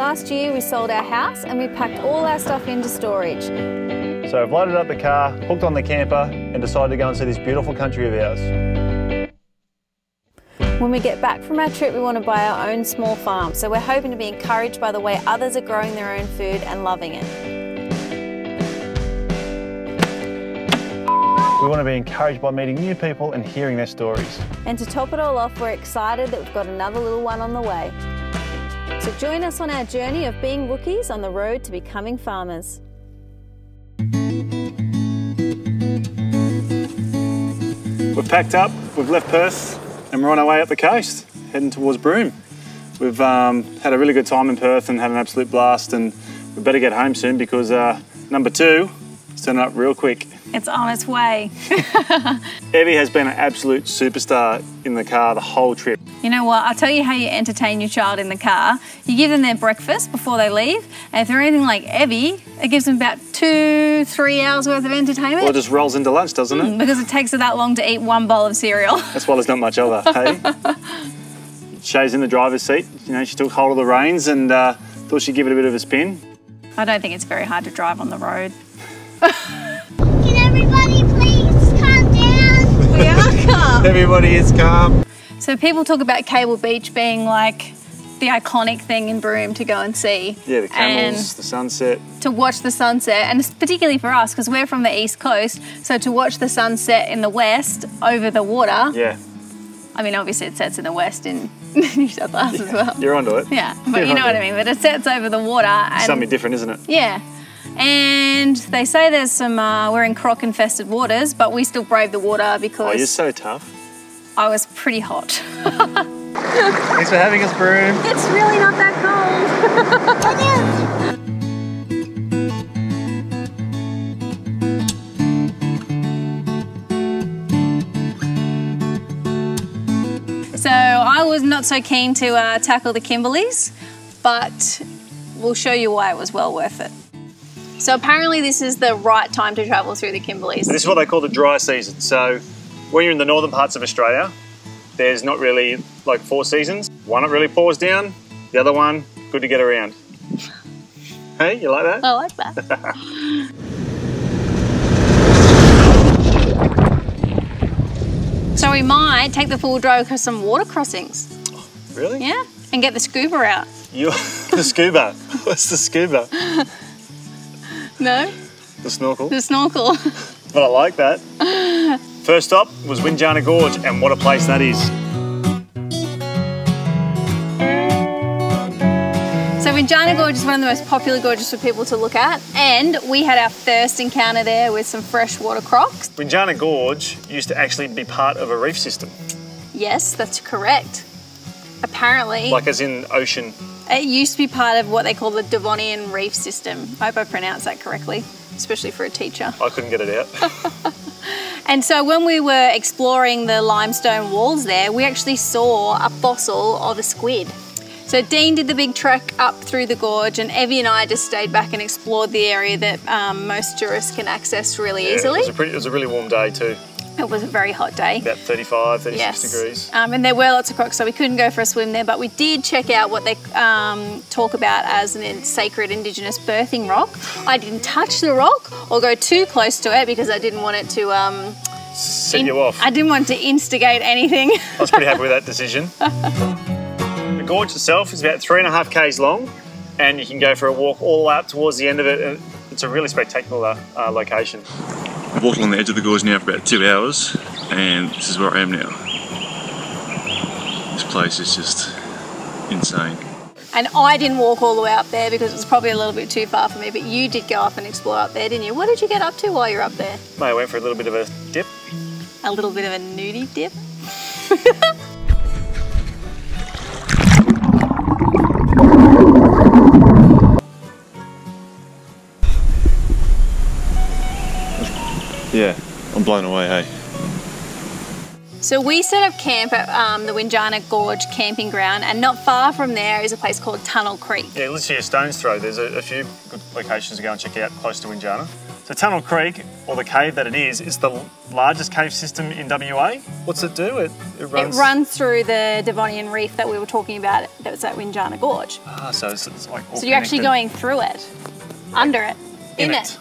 Last year we sold our house and we packed all our stuff into storage. So I've loaded up the car, hooked on the camper and decided to go and see this beautiful country of ours. When we get back from our trip, we want to buy our own small farm, so we're hoping to be encouraged by the way others are growing their own food and loving it. We want to be encouraged by meeting new people and hearing their stories. And to top it all off, we're excited that we've got another little one on the way. So join us on our journey of being rookies on the road to becoming farmers. We've packed up, we've left Perth and we're on our way up the coast, heading towards Broome. We've had a really good time in Perth and had an absolute blast, and we better get home soon because number 2 is turning up real quick. It's on its way. Evie has been an absolute superstar in the car the whole trip. You know what, I'll tell you how you entertain your child in the car. You give them their breakfast before they leave, and if they're anything like Evie, it gives them about 2-3 hours worth of entertainment. Well, it just rolls into lunch, doesn't it? Because it takes her that long to eat one bowl of cereal. That's why there's not much of her, hey? Shay's in the driver's seat. You know, she took hold of the reins and thought she'd give it a bit of a spin. I don't think it's very hard to drive on the road. Can everybody please calm down? We are calm. Everybody is calm. So people talk about Cable Beach being like the iconic thing in Broome to go and see. Yeah, the camels, the sunset. To watch the sunset, and it's particularly for us because we're from the East Coast, so to watch the sunset in the west over the water. Yeah. I mean, obviously it sets in the west in New South Wales as well. You're onto it. Yeah, but you know what I mean. But it sets over the water. And something different, isn't it? Yeah. And they say there's some, we're in croc-infested waters, but we still brave the water because... Oh, you're so tough. I was pretty hot. Thanks for having us, Broome. It's really not that cold. So I was not so keen to tackle the Kimberleys, but we'll show you why it was well worth it. So apparently this is the right time to travel through the Kimberleys. This is what they call the dry season. So when you're in the northern parts of Australia, there's not really like 4 seasons. One, it really pours down. The other one, good to get around. Hey, you like that? I like that. So we might take the full drive across some water crossings. Really? Yeah, and get the scuba out. The scuba. What's the scuba? No? The snorkel. The snorkel. But I like that. First stop was Windjana Gorge, and what a place that is. So Windjana Gorge is one of the most popular gorges for people to look at, and we had our first encounter there with some freshwater crocs. Windjana Gorge used to actually be part of a reef system. Yes, that's correct. Apparently. Like as in ocean. It used to be part of what they call the Devonian Reef System. I hope I pronounced that correctly, especially for a teacher. I couldn't get it out. And so when we were exploring the limestone walls there, we actually saw a fossil of a squid. So Dean did the big trek up through the gorge, and Evie and I just stayed back and explored the area that most tourists can access really easily. It was a really warm day too. It was a very hot day. About 35, 36 degrees. And there were lots of crocs, so we couldn't go for a swim there, but we did check out what they talk about as a sacred Indigenous birthing rock. I didn't touch the rock or go too close to it because I didn't want it to... set you off. I didn't want to instigate anything. I was pretty happy with that decision. The gorge itself is about 3.5 k's long, and you can go for a walk all the way up towards the end of it. It's a really spectacular location. I've walked along the edge of the gorge now for about 2 hours, and this is where I am now. This place is just insane. And I didn't walk all the way up there because it was probably a little bit too far for me, but you did go up and explore up there, didn't you? What did you get up to while you were up there? I went for a little bit of a dip. A little bit of a nudie dip? Yeah, I'm blown away, hey. So we set up camp at the Windjana Gorge camping ground, and not far from there is a place called Tunnel Creek. Yeah, literally a stone's throw. There's a few good locations to go and check out close to Windjana. So Tunnel Creek, or the cave that it is the largest cave system in WA. What's it do? It runs through the Devonian Reef that we were talking about. That was at Windjana Gorge. So it's like all So you're actually going through it, under it, in it.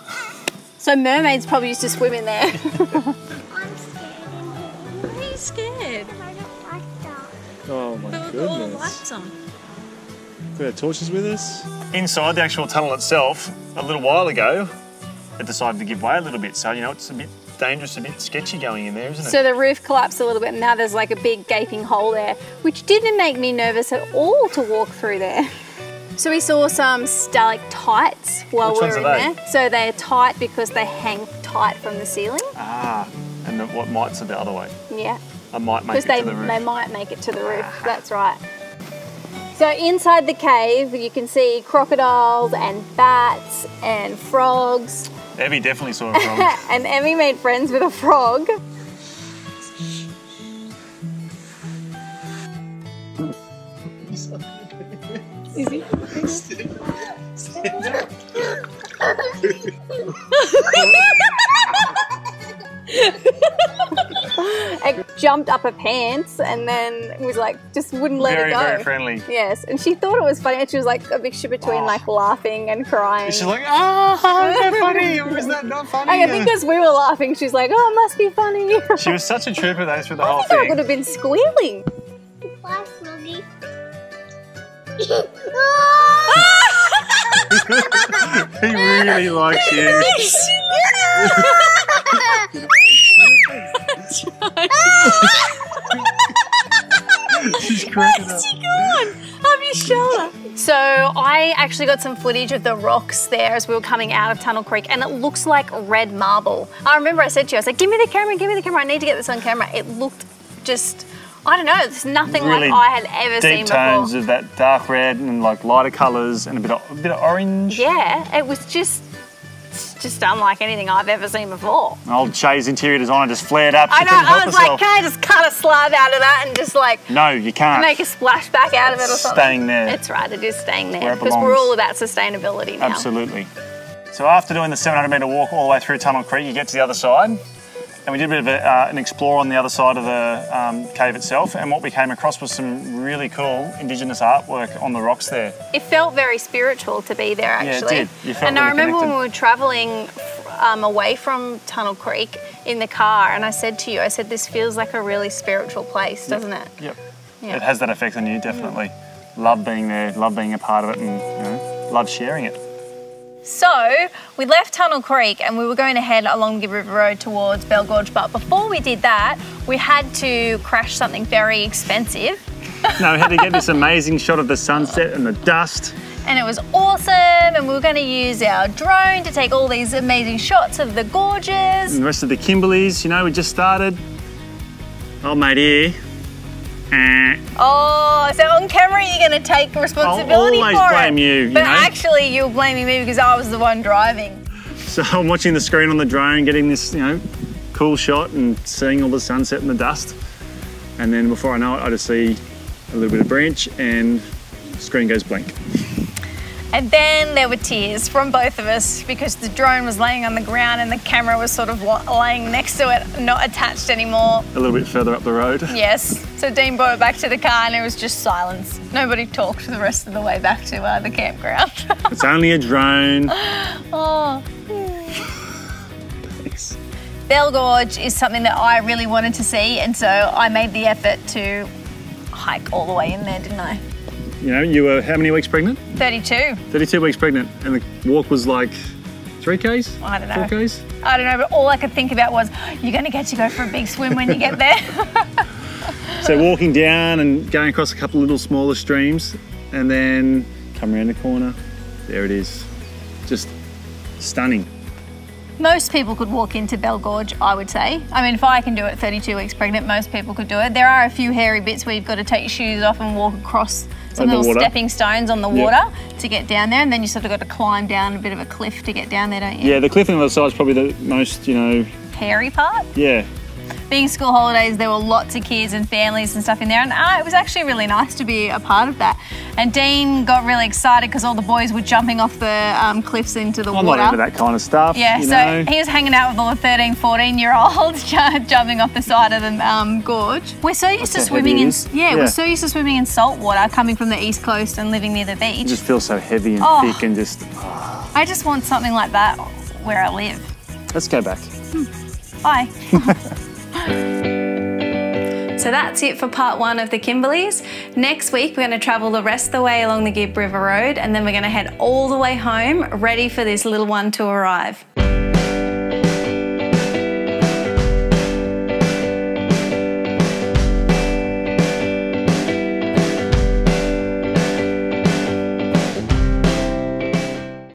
So mermaids probably used to swim in there. I'm scared. Why are you scared? I don't like that. Oh my goodness. them. Got our torches with us. Inside the actual tunnel itself, a little while ago, it decided to give way a little bit. So, you know, it's a bit dangerous, a bit sketchy going in there, isn't it? So the roof collapsed a little bit and now there's like a big gaping hole there, which didn't make me nervous at all to walk through there. So we saw some stalactites while we were in there. So they're tight because they hang tight from the ceiling. Ah, and what mites are the other way? Yeah. I might make it to the roof. They might make it to the roof, that's right. So inside the cave you can see crocodiles and bats and frogs. Evie definitely saw a frog. And Emmy made friends with a frog. Is he? It jumped up her pants and then was like, just wouldn't let it go. Very friendly. Yes, and she thought it was funny. And she was like a mixture between like laughing and crying. She's like, oh, is that funny? Or is that not funny? I think as we were laughing, she's like, oh, it must be funny. She was such a trooper though through the whole I thing. would have been squealing. Bye, Froggy. He really likes you. She's cracking up. Up your shoulder. So I actually got some footage of the rocks there as we were coming out of Tunnel Creek and it looks like red marble. I remember I said to you, I was like, give me the camera, I need to get this on camera. It looked just, I don't know, there's nothing really like I had ever seen before. Deep tones of that dark red and like lighter colours and a bit of orange. Yeah, it was just unlike anything I've ever seen before. Old Shay's interior designer just flared up. I know, I was like, can I just cut a slab out of that and just like... No, you can't. Make a splashback out of it or something. Staying there. It's right, it is staying there. Where it Because we're all about sustainability now. Absolutely. So after doing the 700 metre walk all the way through Tunnel Creek, you get to the other side. And we did a bit of an explore on the other side of the cave itself, and what we came across was some really cool Indigenous artwork on the rocks there. It felt very spiritual to be there, actually. Yeah, it did. You felt and really I remember connected. when we were travelling away from Tunnel Creek in the car, and I said to you, I said, this feels like a really spiritual place, doesn't it? Yep. Yeah. It has that effect on you, definitely. Love being there, love being a part of it, and love sharing it. So we left Tunnel Creek and we were going to head along the River Road towards Bell Gorge, but before we did that, we had to crash something very expensive. No, we had to get this amazing shot of the sunset and the dust. And it was awesome, and we were going to use our drone to take all these amazing shots of the gorges. And the rest of the Kimberleys, you know, we just started. Old mate here. Oh, so on camera you're going to take responsibility for it. I'll always blame you, But know? actually you're blaming me because I was the one driving. So I'm watching the screen on the drone, getting this, cool shot and seeing all the sunset and the dust. And then before I know it, I just see a little bit of branch and the screen goes blank. And then there were tears from both of us because the drone was laying on the ground and the camera was sort of laying next to it, not attached anymore. A little bit further up the road. Yes. So Dean brought it back to the car and it was just silence. Nobody talked the rest of the way back to the campground. It's only a drone. Oh. Thanks. Bell Gorge is something that I really wanted to see, and so I made the effort to hike all the way in there, didn't I? You were how many weeks pregnant? 32. 32 weeks pregnant, and the walk was like 3 Ks? I don't know. 4 Ks? I don't know, but all I could think about was, you're going to get to go for a big swim when you get there. So walking down and going across a couple of little smaller streams, and then come around the corner, there it is. Just stunning. Most people could walk into Bell Gorge, I would say. I mean, if I can do it 32 weeks pregnant, most people could do it. There are a few hairy bits where you've got to take your shoes off and walk across some little stepping stones on the water to get down there, and then you sort of got to climb down a bit of a cliff to get down there, don't you? Yeah, the cliff on the other side is probably the most, hairy part? Yeah. being school holidays, there were lots of kids and families and stuff in there, and it was actually really nice to be a part of that. And Dean got really excited because all the boys were jumping off the cliffs into the I'm water. not into that kind of stuff. Yeah, you so know. he was hanging out with all the 13, 14-year-olds jumping off the side of the gorge. We're so used to That's how swimming heavy in, it is. we're so used to swimming in salt water, coming from the East Coast and living near the It beach. just feels so heavy and Oh. thick and just. I just want something like that where I live. Let's go back. Bye. So that's it for part 1 of the Kimberleys. Next week, we're going to travel the rest of the way along the Gibb River Road, and then we're going to head all the way home, ready for this little one to arrive.